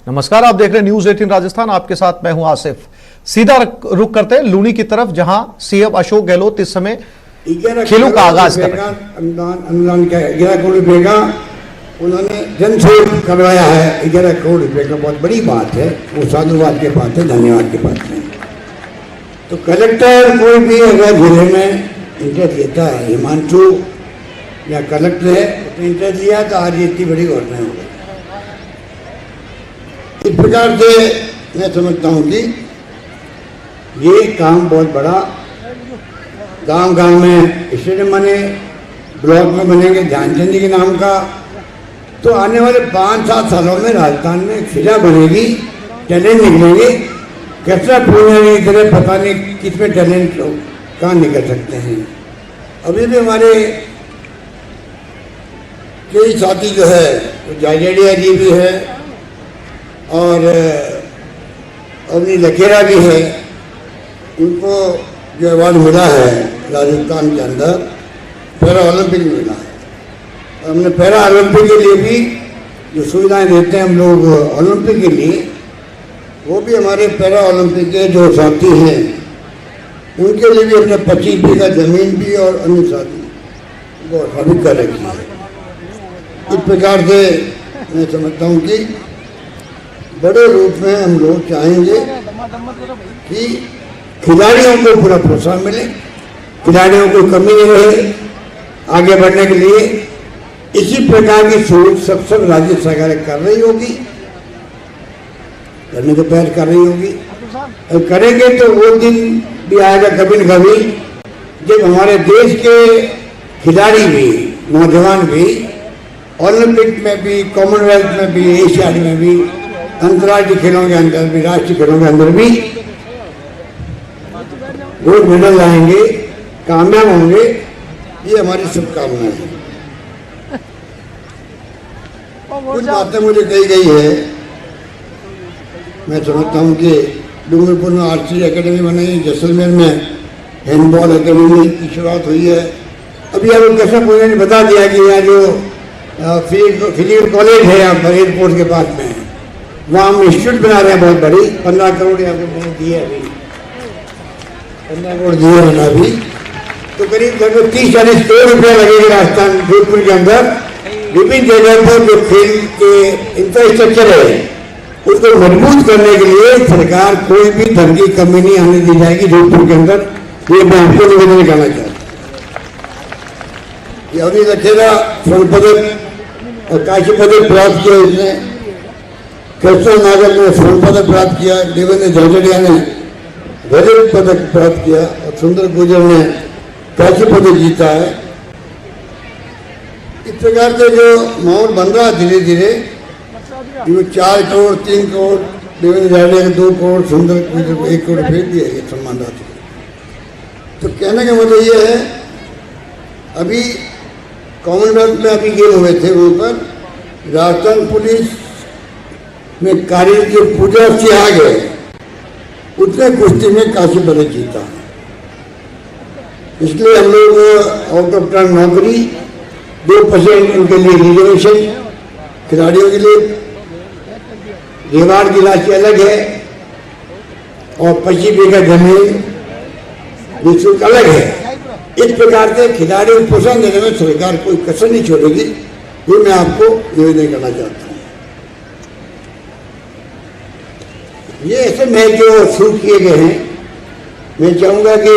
नमस्कार, आप देख रहे हैं न्यूज 18 राजस्थान। आपके साथ मैं हूं आसिफ। सीधा रुख करते हैं लूनी की तरफ, जहां सीएम अशोक गहलोत इस समय खेलों का आगाज कर रहे हैं। अनुदान का 11 करोड़ रुपए का उन्होंने जन सहयोग करवाया है। 11 करोड़ रुपए का बहुत बड़ी बात है, वो साधुवाद के बात है, धन्यवाद की बात है। तो कलेक्टर कोई भी अगर जिले में इंटरेस्ट लेता है, हिमांशु या कलेक्टर है उसने इंटरेस्ट लिया तो आज इतनी बड़ी घटना हो गई। इस प्रकार से मैं समझता हूँ कि ये काम बहुत बड़ा, गांव गांव में स्टेडियम बने, ब्लॉक में बनेंगे ध्यानचंद जी के नाम का। तो आने वाले 5-7 सालों में राजस्थान में फिजा बनेगी, टैलेंट निकलेंगे। कैसा पूछने की तरह पता नहीं कितने टैलेंट लोग कहाँ निकल सकते हैं। अभी भी हमारे कई साथी जो है वो जाजेड़िया जी भी है और अवनी लखेरा भी है। उनको जो अवार्ड मिला है राजस्थान के अंदर पैरा ओलंपिक में मिला है। हमने पैरा ओलंपिक के लिए भी जो सुविधाएं देते हैं हम लोग ओलंपिक के लिए, वो भी हमारे पैरा ओलंपिक के जो साथी हैं उनके लिए भी अपने 25 बीघा जमीन भी और अन्य साथी वो स्थापित कर रखी है। इस प्रकार से मैं समझता हूँ कि बड़े रूप में हम लोग चाहेंगे कि खिलाड़ियों को पूरा प्रोत्साहन मिले, खिलाड़ियों को कमी नहीं रहे आगे बढ़ने के लिए। इसी प्रकार की सोच सब राज्य सरकारें कर रही होगी, करने को प्रयास कर रही होगी। और करेंगे तो वो दिन भी आएगा कभी न कभी जब हमारे देश के खिलाड़ी भी, नौजवान भी ओलंपिक में भी, कॉमनवेल्थ में भी, एशियाड में भी, अंतर्राष्ट्रीय खेलों के अंदर भी, राष्ट्रीय खेलों के अंदर भी गोल्ड मेडल लाएंगे, कामयाब होंगे। ये हमारी शुभकामनाएं हैं। कुछ बातें मुझे कही गई है। मैं समझता हूँ कि डूंगरपुर में आर्चरी एकेडमी बनाई, जैसलमेर में हैंडबॉल एकेडमी की शुरुआत हुई है। अभी आपको कैसा पूरे ने बता दिया कि यहाँ जो फिलियर कॉलेज है यहाँ पर एयरपोर्ट के पास में, वहाँ हम इंस्टीट्यूट बना रहे हैं बहुत बड़ी। 15 करोड़ यहाँ पे दिए, अभी 15 करोड़ दिए हैं अभी। तो करीब लगभग 30-40 करोड़ रुपये लगेंगे राजस्थान जोधपुर के अंदर। विभिन्न जगह पर जो खेल के इंफ्रास्ट्रक्चर है उसको मजबूत करने के लिए सरकार कोई भी धन की कमी नहीं आने दी जाएगी जोधपुर के अंदर। ये मैं आपको निवेदन करना चाहता हूँ। अभी लखेरा स्वर्ण पदक और कांस्य पदक प्राप्त किया इसने, कृष्ण नागर ने स्वर्ण पदक प्राप्त किया, देवेंद्र झाझड़िया ने रजत पदक प्राप्त किया और सुंदर गुर्जर ने कांस्य पदक जीता है। इस प्रकार से जो माहौल बन रहा है धीरे धीरे, ये 4 करोड़ 3 करोड़ देवेंद्र झाझड़िया के 2 करोड़, सुंदर गुर्जर को 1 करोड़ भेज दिया ये सम्मान राशि। तो कहने का मतलब ये है, अभी कॉमनवेल्थ में अभी गेम हुए थे, वहाँ पर राजस्थान पुलिस में कार्यरत जो पूजा सिंह आ गए उतने कुश्ती में कांस्य पदक जीता। इसलिए हम लोग आउट ऑफ टर्न नौकरी 2% उनके लिए रिजर्वेशन, खिलाड़ियों के लिए रिवार्ड की राशि अलग है और 25 बीघा जमीन निःशुल्क अलग है। इस प्रकार से खिलाड़ियों को प्रोत्साहन देने में सरकार कोई कसर नहीं छोड़ेगी। ये मैं आपको निवेदन करना चाहता हूँ। ये ऐसे मैच जो शुरू किए गए हैं, मैं चाहूँगा कि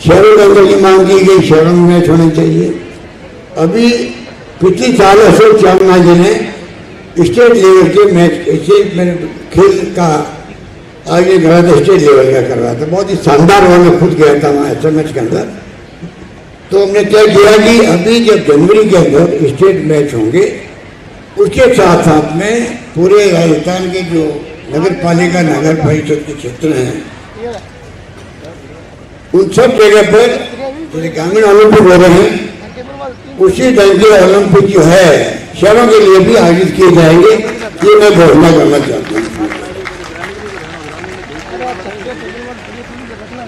शहरों के अंदर की मांग की गई, शहरों में मैच होने चाहिए। अभी पिछले साल अशोक चावला जी ने स्टेट लेवल के मैच ऐसे मैंने खेल का आगे करा था, स्टेट लेवल का कर रहा था, बहुत ही शानदार। मैं खुद गया था वहाँ SMS के अंदर। तो हमने तय किया कि अभी जब जनवरी के अंदर स्टेट मैच होंगे, उसके साथ साथ में पूरे राजस्थान के जो नगर पालिका, नगर परिषद के क्षेत्र हैं, उन सब जगह पर जैसे ग्रामीण ओलंपिक हो रहे हैं, उसी ढंग के ओलंपिक जो है शहरों के लिए भी आयोजित किए जाएंगे। ये मैं घोषणा करना चाहता हूँ।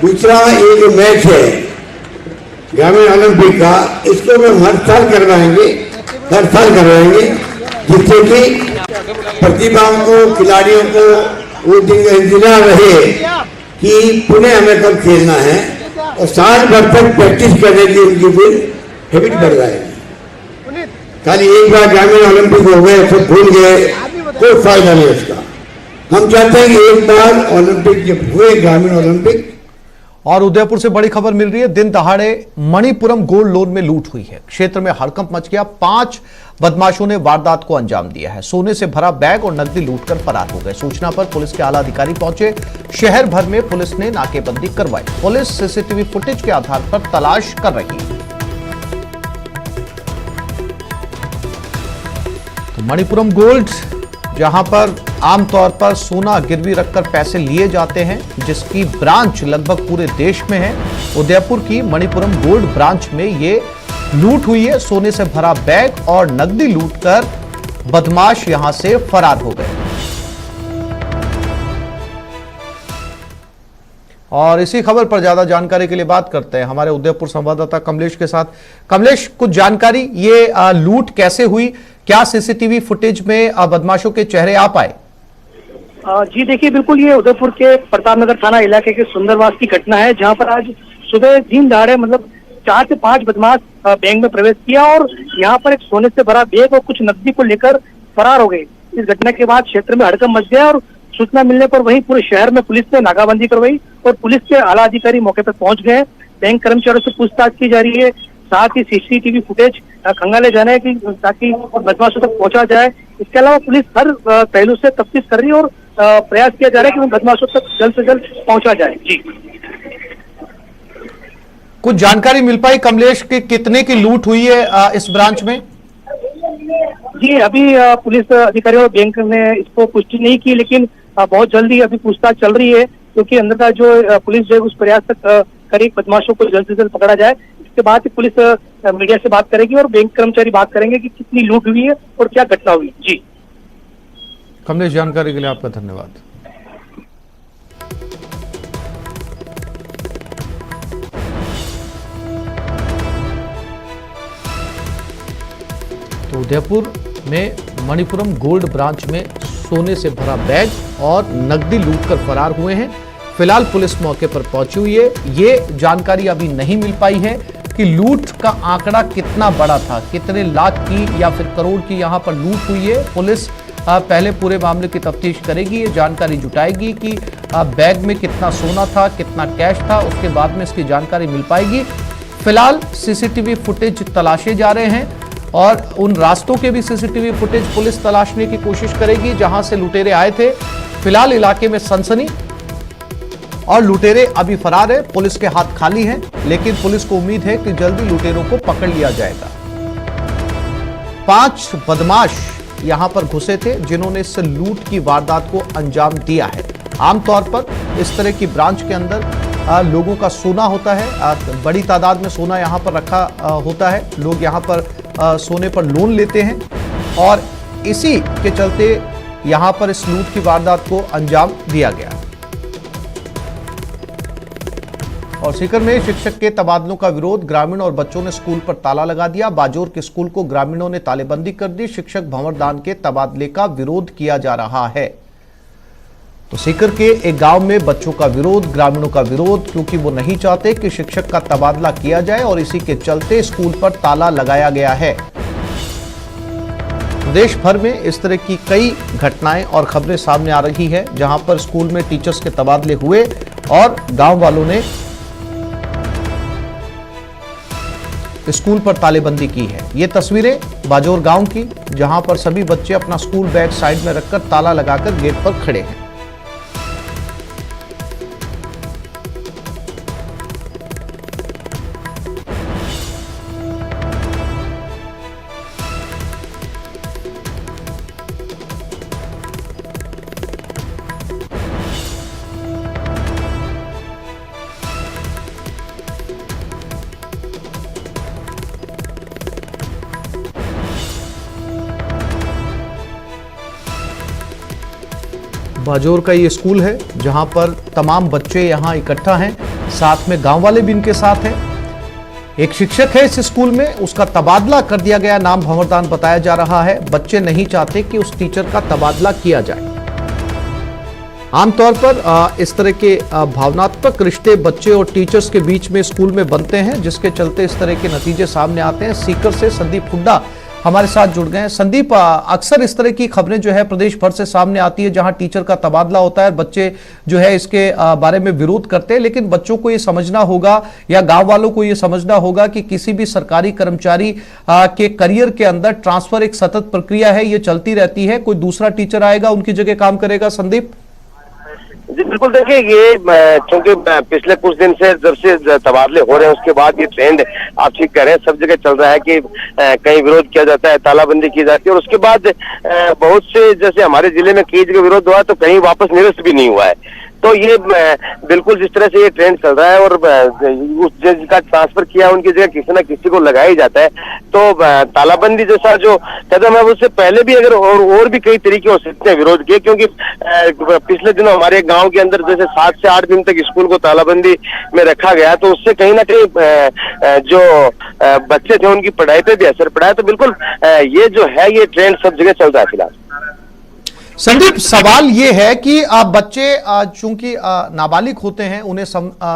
दूसरा ये जो मैच है ग्रामीण ओलंपिक का, इसको हम हर साल करवाएंगे, हर साल करवाएंगे। जिससे कि प्रतिभाओं को, खिलाड़ियों को वो दिन का इंतजार रहे कि पुणे हमें कब खेलना है, और साल भर तक प्रैक्टिस करने की उनकी फिर हैबिट बढ़ जाएगी। खाली एक बार ग्रामीण ओलंपिक हो गए सब भूल गए, कोई फायदा नहीं उसका। हम चाहते हैं कि एक बार ओलंपिक जब हुए, ग्रामीण ओलंपिक। और उदयपुर से बड़ी खबर मिल रही है। दिन दहाड़े मणिपुरम गोल्ड लोन में लूट हुई है। क्षेत्र में हड़कंप मच गया। 5 बदमाशों ने वारदात को अंजाम दिया है। सोने से भरा बैग और नकदी लूटकर फरार हो गए। सूचना पर पुलिस के आला अधिकारी पहुंचे। शहर भर में पुलिस ने नाकेबंदी करवाई। पुलिस सीसीटीवी फुटेज के आधार पर तलाश कर रही है। तो मणिपुरम गोल्ड, जहां पर आमतौर पर सोना गिरवी रखकर पैसे लिए जाते हैं, जिसकी ब्रांच लगभग पूरे देश में है, उदयपुर की मणिपुरम गोल्ड ब्रांच में ये लूट हुई है। सोने से भरा बैग और नकदी लूटकर बदमाश यहां से फरार हो गए। और इसी खबर पर ज्यादा जानकारी के लिए बात करते हैं हमारे उदयपुर संवाददाता कमलेश के साथ। कमलेश, कुछ जानकारी, ये लूट कैसे हुई? क्या सीसीटीवी फुटेज में बदमाशों के चेहरे आ पाए? जी देखिए, बिल्कुल ये उदयपुर के प्रताप नगर थाना इलाके के सुंदरवास की घटना है, जहां पर आज सुबह दिन दहाड़े मतलब 4 से 5 बदमाश बैंक में प्रवेश किया और यहां पर एक सोने से भरा बैग और कुछ नकदी को लेकर फरार हो गए। इस घटना के बाद क्षेत्र में हड़कंप मच गया और सूचना मिलने पर वहीं पूरे शहर में पुलिस ने नाकाबंदी करवाई और पुलिस के आला अधिकारी मौके पर पहुंच गए। बैंक कर्मचारियों से पूछताछ की जा रही है, साथ ही सीसीटीवी फुटेज खंगाले जाने की ताकि बदमाशों तक पहुंचा जाए। इसके अलावा पुलिस हर पहलू से तफ्तीश कर रही है और प्रयास किया जा रहा है कि बदमाशों तक जल्द से जल्द पहुंचा जाए। जी, कुछ जानकारी मिल पाई कमलेश कि कितने की लूट हुई है इस ब्रांच में? जी, अभी पुलिस अधिकारियों और बैंक ने इसको पुष्टि नहीं की, लेकिन बहुत जल्दी अभी पूछताछ चल रही है, क्योंकि अंदर का जो पुलिस जो है उस प्रयास तक करी बदमाशों को जल्द से जल्द पकड़ा जाए। इसके बाद पुलिस मीडिया से बात करेगी और बैंक कर्मचारी बात करेंगे कि कितनी लूट हुई है और क्या घटना हुई। जी कमलेश, जानकारी के लिए आपका धन्यवाद। तो उदयपुर में मणिपुरम गोल्ड ब्रांच में सोने से भरा बैग और नकदी लूटकर फरार हुए हैं। फिलहाल पुलिस मौके पर पहुंची हुई है। ये जानकारी अभी नहीं मिल पाई है कि लूट का आंकड़ा कितना बड़ा था, कितने लाख की या फिर करोड़ की यहां पर लूट हुई है। पुलिस पहले पूरे मामले की तफ्तीश करेगी, ये जानकारी जुटाएगी कि बैग में कितना सोना था, कितना कैश था, उसके बाद में इसकी जानकारी मिल पाएगी। फिलहाल सीसीटीवी फुटेज तलाशे जा रहे हैं और उन रास्तों के भी सीसीटीवी फुटेज पुलिस तलाशने की कोशिश करेगी जहां से लुटेरे आए थे। फिलहाल इलाके में सनसनी और लुटेरे अभी फरार है। पुलिस के हाथ खाली हैं, लेकिन पुलिस को उम्मीद है कि जल्दी लुटेरों को पकड़ लिया जाएगा। 5 बदमाश यहां पर घुसे थे जिन्होंने इस लूट की वारदात को अंजाम दिया है। आमतौर पर इस तरह की ब्रांच के अंदर लोगों का सोना होता है, बड़ी तादाद में सोना यहां पर रखा होता है। लोग यहां पर सोने पर लोन लेते हैं और इसी के चलते यहां पर इस लूट की वारदात को अंजाम दिया गया। और सीकर में शिक्षक के तबादलों का विरोध, ग्रामीण और बच्चों ने स्कूल पर ताला लगा दिया। बाजोर के स्कूल को ग्रामीणों ने तालेबंदी कर दी। शिक्षक भंवर दान के तबादले का विरोध किया जा रहा है। तो सीकर के एक गांव में बच्चों का विरोध, ग्रामीणों का विरोध, क्योंकि वो नहीं चाहते कि शिक्षक का तबादला किया जाए और इसी के चलते स्कूल पर ताला लगाया गया है। देश भर में इस तरह की कई घटनाएं और खबरें सामने आ रही है जहां पर स्कूल में टीचर्स के तबादले हुए और गांव वालों ने स्कूल पर तालेबंदी की है। ये तस्वीरें बाजोर गांव की, जहां पर सभी बच्चे अपना स्कूल बैग साइड में रखकर ताला लगाकर गेट पर खड़े हैं। बाजोर का ये स्कूल है जहां पर तमाम बच्चे यहां इकट्ठा हैं, साथ में गांव वाले भी इनके साथ हैं। एक शिक्षक है इस स्कूल में, उसका तबादला कर दिया गया, नाम भंवरदान बताया जा रहा है। बच्चे नहीं चाहते कि उस टीचर का तबादला किया जाए। आमतौर पर इस तरह के भावनात्मक रिश्ते बच्चे और टीचर्स के बीच में स्कूल में बनते हैं, जिसके चलते इस तरह के नतीजे सामने आते हैं। सीकर से संदीप हुड्डा हमारे साथ जुड़ गए हैं। संदीप, अक्सर इस तरह की खबरें जो है प्रदेश भर से सामने आती है, जहां टीचर का तबादला होता है, बच्चे जो है इसके बारे में विरोध करते हैं, लेकिन बच्चों को ये समझना होगा या गांव वालों को ये समझना होगा कि किसी भी सरकारी कर्मचारी के करियर के अंदर ट्रांसफर एक सतत प्रक्रिया है, ये चलती रहती है। कोई दूसरा टीचर आएगा, उनकी जगह काम करेगा। संदीप जी बिल्कुल, देखिए ये क्योंकि पिछले कुछ दिन से जब से तबादले हो रहे हैं उसके बाद ये ट्रेंड आप ठीक कह रहे हैं, सब जगह चल रहा है कि कहीं विरोध किया जाता है, तालाबंदी की जाती है और उसके बाद बहुत से, जैसे हमारे जिले में कई जगह विरोध हुआ तो कहीं वापस निरस्त भी नहीं हुआ है। तो ये बिल्कुल जिस तरह से ये ट्रेंड चल रहा है और उस जिसका ट्रांसफर किया उनकी जगह किसी ना किसी को लगाया ही जाता है, तो तालाबंदी जैसा जो कदम है उससे पहले भी अगर और भी कई तरीके हो सकते हैं विरोध के, क्योंकि पिछले दिनों हमारे गांव के अंदर जैसे 7 से 8 दिन तक स्कूल को तालाबंदी में रखा गया, तो उससे कहीं ना कहीं जो बच्चे थे उनकी पढ़ाई पे भी असर पड़ा है। तो बिल्कुल ये जो है ये ट्रेंड सब जगह चल रहा है फिलहाल। संदीप, सवाल ये है कि बच्चे चूंकि नाबालिग होते हैं, उन्हें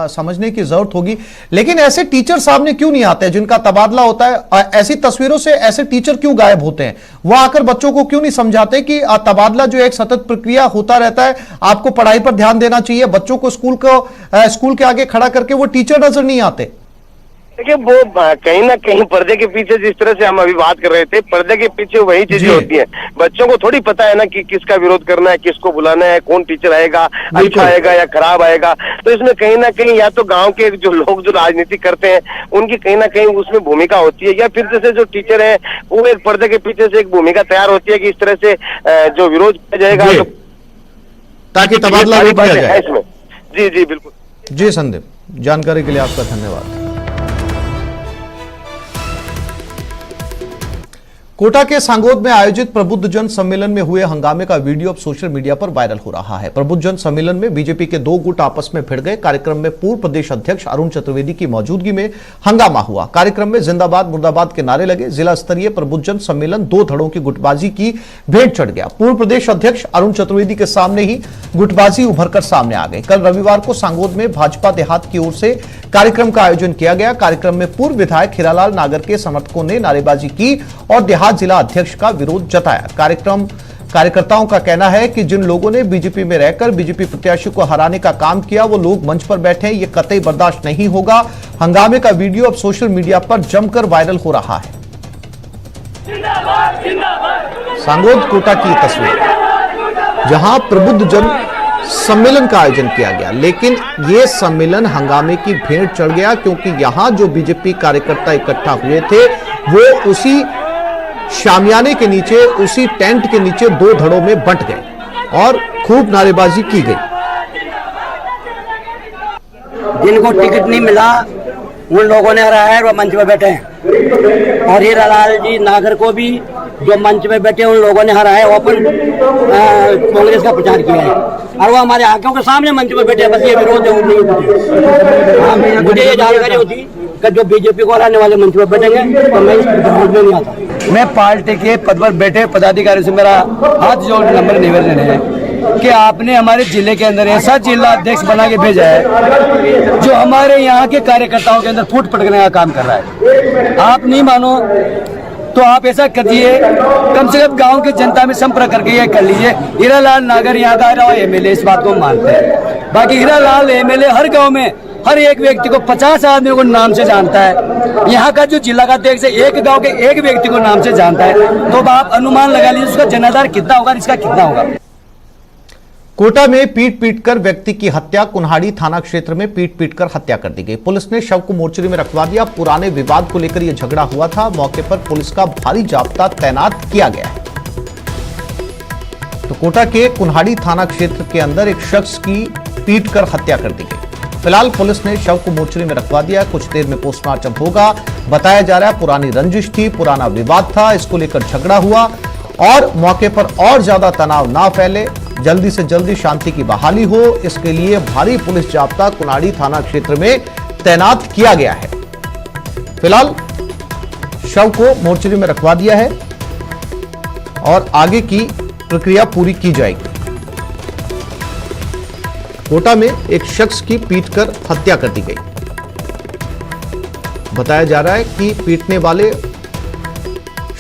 समझने की जरूरत होगी, लेकिन ऐसे टीचर सामने क्यों नहीं आते जिनका तबादला होता है? ऐसी तस्वीरों से ऐसे टीचर क्यों गायब होते हैं? वो आकर बच्चों को क्यों नहीं समझाते कि तबादला जो एक सतत प्रक्रिया होता रहता है, आपको पढ़ाई पर ध्यान देना चाहिए? बच्चों को स्कूल के आगे खड़ा करके वो टीचर नजर नहीं आते। देखिए वो कहीं ना कहीं पर्दे के पीछे, जिस तरह से हम अभी बात कर रहे थे, पर्दे के पीछे वही चीजें होती हैं। बच्चों को थोड़ी पता है ना कि किसका विरोध करना है, किसको बुलाना है, कौन टीचर आएगा, अच्छा आएगा या खराब आएगा। तो इसमें कहीं ना कहीं या तो गांव के जो लोग जो राजनीति करते हैं उनकी कहीं ना कहीं उसमें भूमिका होती है, या फिर जैसे जो टीचर है वो एक पर्दे के पीछे से एक भूमिका तैयार होती है कि इस तरह से जो विरोध किया जाएगा तो ताकि तबादला रोक दिया जाए इसमें। जी जी बिल्कुल। जी संदीप, जानकारी के लिए आपका धन्यवाद। कोटा के सांगोद में आयोजित प्रबुद्ध जन सम्मेलन में हुए हंगामे का वीडियो अब सोशल मीडिया पर वायरल हो रहा है। प्रबुद्ध जन सम्मेलन में बीजेपी के 2 गुट आपस में भिड़ गए। कार्यक्रम में पूर्व प्रदेश अध्यक्ष अरुण चतुर्वेदी की मौजूदगी में हंगामा हुआ। कार्यक्रम में जिंदाबाद मुर्दाबाद के नारे लगे। जिला स्तरीय प्रबुद्ध जन सम्मेलन 2 धड़ों की गुटबाजी की भेंट चढ़ गया। पूर्व प्रदेश अध्यक्ष अरुण चतुर्वेदी के सामने ही गुटबाजी उभरकर सामने आ गई। कल रविवार को सांगोद में भाजपा देहात की ओर से कार्यक्रम का आयोजन किया गया। कार्यक्रम में पूर्व विधायक हीरालाल नागर के समर्थकों ने नारेबाजी की और देहात जिला अध्यक्ष का विरोध जताया। कार्यकर्ताओं का कहना है कि जिन लोगों ने बीजेपी में रहकर बीजेपी प्रत्याशी को हराने का काम किया वो लोग मंच पर बैठे, ये कतई बर्दाश्त नहीं होगा। हंगामे का वीडियो अब सोशल मीडिया पर जमकर वायरल हो रहा है। सांगोद कोटा की तस्वीर, जहां प्रबुद्ध जन सम्मेलन का आयोजन किया गया, लेकिन यह सम्मेलन हंगामे की भेंट चढ़ गया, क्योंकि यहां जो बीजेपी कार्यकर्ता इकट्ठा हुए थे वो उसी शामियाने के नीचे, उसी टेंट के नीचे 2 धड़ों में बंट गए और खूब नारेबाजी की गई। जिनको टिकट नहीं मिला उन लोगों ने हराया है, वो मंच में बैठे हैं। और हीरालाल जी नागर को भी जो मंच में बैठे उन लोगों ने हराया है, ओपन कांग्रेस का प्रचार किया है और वो हमारे आंखों के सामने मंच में बैठे। बस ये विरोध है, मुझे ये जानकारी होती कि जो बीजेपी को हराने वाले मंच में बैठेंगे तो मैं इस विरोध में नहीं आता। मैं पार्टी के पद पर बैठे पदाधिकारी से मेरा हाथ जोड़ नंबर निवेदन है कि आपने हमारे जिले के अंदर ऐसा जिला अध्यक्ष बना के भेजा है जो हमारे यहाँ के कार्यकर्ताओं के अंदर फूट पटकने का काम कर रहा है। आप नहीं मानो तो आप ऐसा करिए, कम से कम गांव की जनता में संपर्क करके ये कर लीजिए। हीरालाल नागर यहाँ का एमएलए, इस बात को मानते हैं। बाकी हीरालाल एमएलए हर गांव में हर एक व्यक्ति को 50 आदमियों को नाम से जानता है। यहाँ का जो जिला का अध्यक्ष है एक गांव के एक व्यक्ति को नाम से जानता है। तो आप अनुमान लगा लीजिए उसका जनाधार कितना होगा, इसका कितना होगा। कोटा में पीट कर व्यक्ति की हत्या। कुन्हाड़ी थाना क्षेत्र में पीट कर हत्या कर दी गई। पुलिस ने शव को मोर्चरी में रखवा दिया। पुराने विवाद को लेकर यह झगड़ा हुआ था। मौके पर पुलिस का भारी जाब्ता तैनात किया गया है। तो कोटा के कुन्हाड़ी थाना क्षेत्र के अंदर एक शख्स की पीट कर हत्या कर दी गई। फिलहाल पुलिस ने शव को मोर्चरी में रखवा दिया। कुछ देर में पोस्टमार्टम होगा। बताया जा रहा है पुरानी रंजिश थी, पुराना विवाद था, इसको लेकर झगड़ा हुआ और मौके पर और ज्यादा तनाव ना फैले, जल्दी से जल्दी शांति की बहाली हो, इसके लिए भारी पुलिस जाब्ता कुन्हाड़ी थाना क्षेत्र में तैनात किया गया है। फिलहाल शव को मोर्चरी में रखवा दिया है और आगे की प्रक्रिया पूरी की जाएगी। कोटा में एक शख्स की पीटकर हत्या कर दी गई। बताया जा रहा है कि पीटने वाले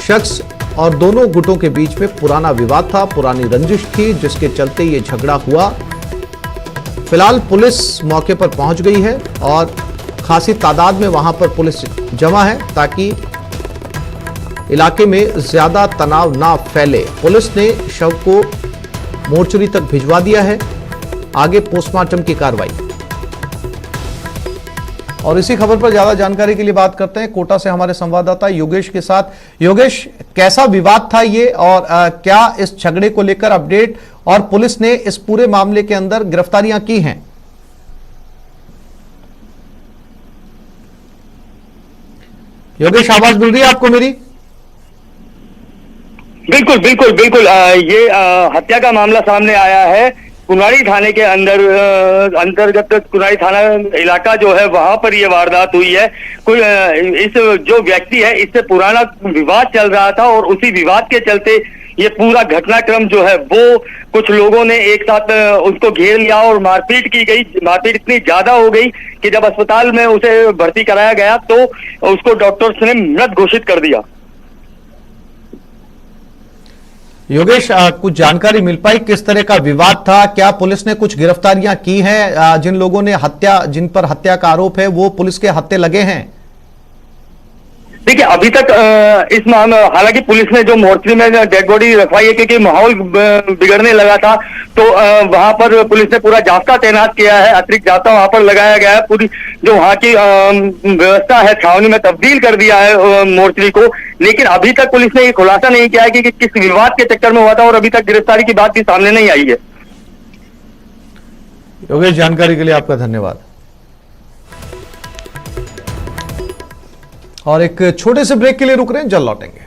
शख्स और दोनों गुटों के बीच में पुराना विवाद था, पुरानी रंजिश थी, जिसके चलते ये झगड़ा हुआ। फिलहाल पुलिस मौके पर पहुंच गई है और खासी तादाद में वहां पर पुलिस जमा है ताकि इलाके में ज्यादा तनाव ना फैले। पुलिस ने शव को मोर्चरी तक भिजवा दिया है, आगे पोस्टमार्टम की कार्रवाई। और इसी खबर पर ज्यादा जानकारी के लिए बात करते हैं कोटा से हमारे संवाददाता योगेश के साथ। योगेश, कैसा विवाद था ये और क्या इस झगड़े को लेकर अपडेट और पुलिस ने इस पूरे मामले के अंदर गिरफ्तारियां की हैं? योगेश, आवाज मिल रही है आपको मेरी? बिल्कुल बिल्कुल बिल्कुल ये हत्या का मामला सामने आया है कुनाड़ी थाने के अंतर्गत। कुनाड़ी थाना इलाका जो है वहां पर ये वारदात हुई है। कोई इस जो व्यक्ति है इससे पुराना विवाद चल रहा था और उसी विवाद के चलते ये पूरा घटनाक्रम जो है वो कुछ लोगों ने एक साथ उसको घेर लिया और मारपीट की गई। मारपीट इतनी ज्यादा हो गई कि जब अस्पताल में उसे भर्ती कराया गया तो उसको डॉक्टर्स ने मृत घोषित कर दिया। योगेश, कुछ जानकारी मिल पाई किस तरह का विवाद था? क्या पुलिस ने कुछ गिरफ्तारियां की हैं? जिन लोगों ने जिन पर हत्या का आरोप है वो पुलिस के हत्थे लगे हैं? देखिए, अभी तक इस मामले, हालांकि पुलिस ने जो मोर्चरी में डेड बॉडी रखवाई है क्योंकि माहौल बिगड़ने लगा था, तो वहां पर पुलिस ने पूरा जाब्ता तैनात किया है, अतिरिक्त जाब्ता वहां पर लगाया गया है। पूरी जो वहां की व्यवस्था है छावनी में तब्दील कर दिया है मोर्चरी को। लेकिन अभी तक पुलिस ने ये खुलासा नहीं किया है कि किस विवाद के चक्कर में हुआ था और अभी तक गिरफ्तारी की बात भी सामने नहीं आई है। योगेश, जानकारी के लिए आपका धन्यवाद। और एक छोटे से ब्रेक के लिए रुक रहे हैं, जल्द लौटेंगे।